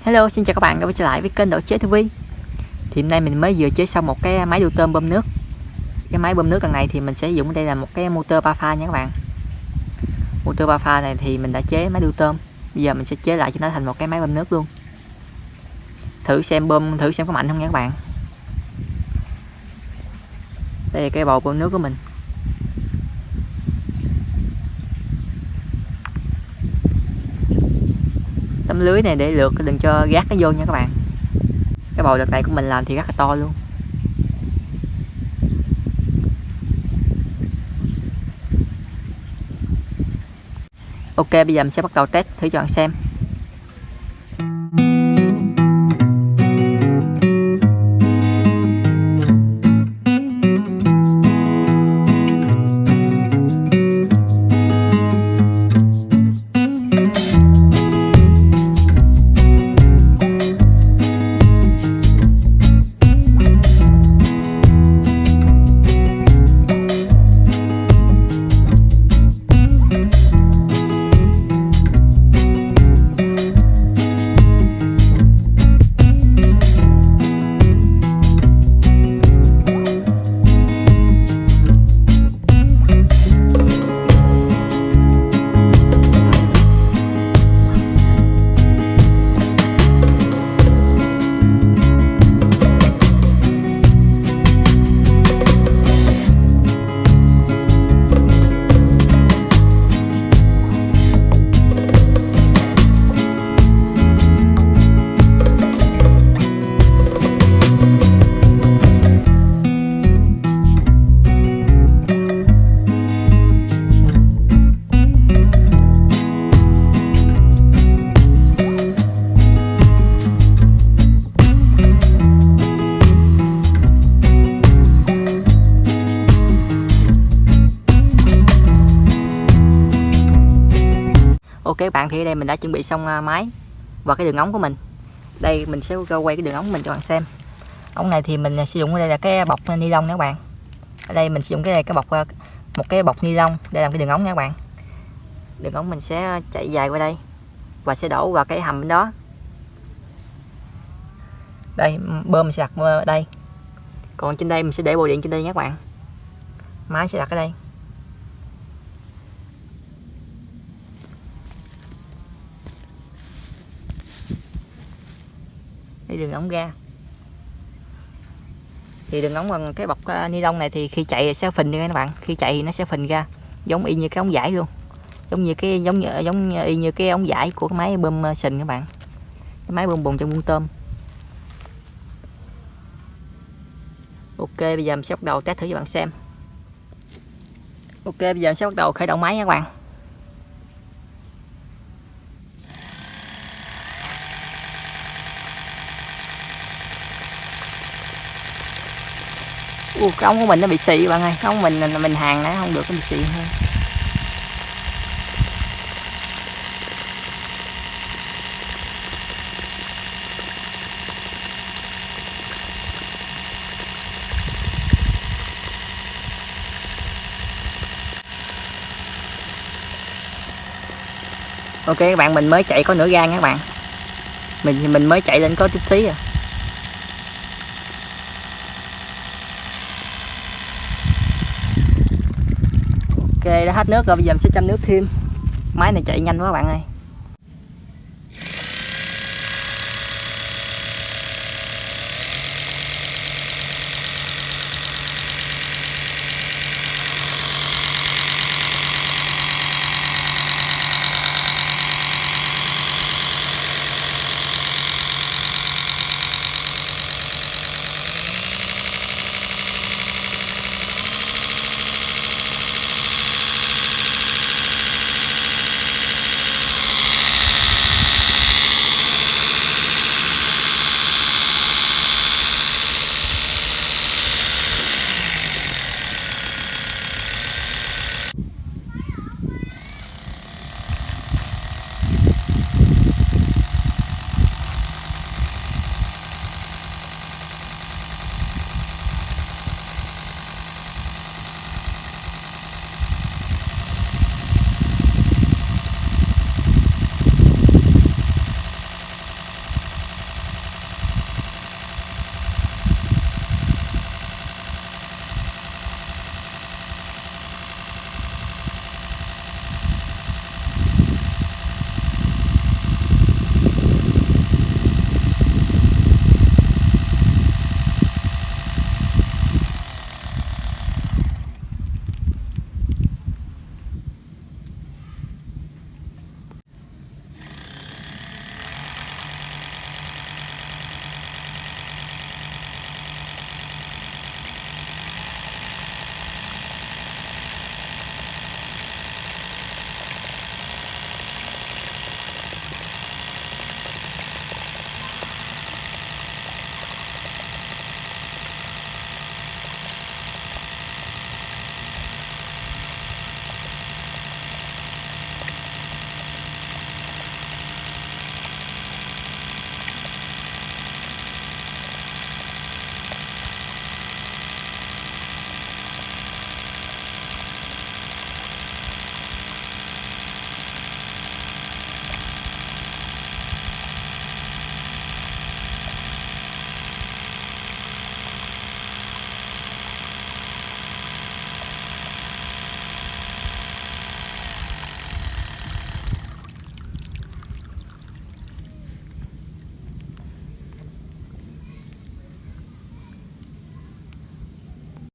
Hello, xin chào các bạn đã quay trở lại với kênh Độ Chế TV. Thì hôm nay mình mới vừa chế xong một cái máy đu tôm bơm nước. Cái máy bơm nước lần này thì mình sẽ dùng ở đây là một cái motor 3 pha nha các bạn. Motor 3 pha này thì mình đã chế máy đu tôm. Bây giờ mình sẽ chế lại cho nó thành một cái máy bơm nước luôn. Thử xem có mạnh không nha các bạn. Đây là cái bầu bơm nước của mình. Tấm lưới này để lượt đừng cho gác nó vô nha các bạn. Cái bầu đợt này của mình làm thì rất là to luôn. Ok, bây giờ mình sẽ bắt đầu test thử cho bạn xem. Ok các bạn, thì ở đây mình đã chuẩn bị xong máy và cái đường ống của mình. Đây mình sẽ quay cái đường ống của mình cho bạn xem. Ống này thì mình sử dụng ở đây là cái bọc ni lông nha các bạn. Ở đây mình sử dụng một cái bọc ni lông để làm cái đường ống nha các bạn. Đường ống mình sẽ chạy dài qua đây và sẽ đổ vào cái hầm bên đó. Đây bơm mình sẽ đặt ở đây. Còn trên đây mình sẽ để bộ điện trên đây nha các bạn. Máy sẽ đặt ở đây. Đây đường ống ra. Thì đường ống bằng cái bọc ni lông này thì khi chạy sẽ phình ra các bạn, khi chạy thì nó sẽ phình ra giống y như cái ống giải luôn, giống y như cái ống giải của cái máy bơm sình các bạn, cái máy bơm bùn trong buông tôm. Ok, bây giờ mình sẽ bắt đầu test thử cho bạn xem. Ok, bây giờ mình sẽ bắt đầu khởi động máy nha các bạn. Cái ống của mình nó bị xị bạn ơi, cái ống mình hàng nãy không được, nó bị xị hơn. Ok các bạn, mình mới chạy có nửa gan nha các bạn. Mình mới chạy lên có chút xí à. Ok, đã hết nước rồi, bây giờ mình sẽ châm nước thêm. Máy này chạy nhanh quá các bạn ơi.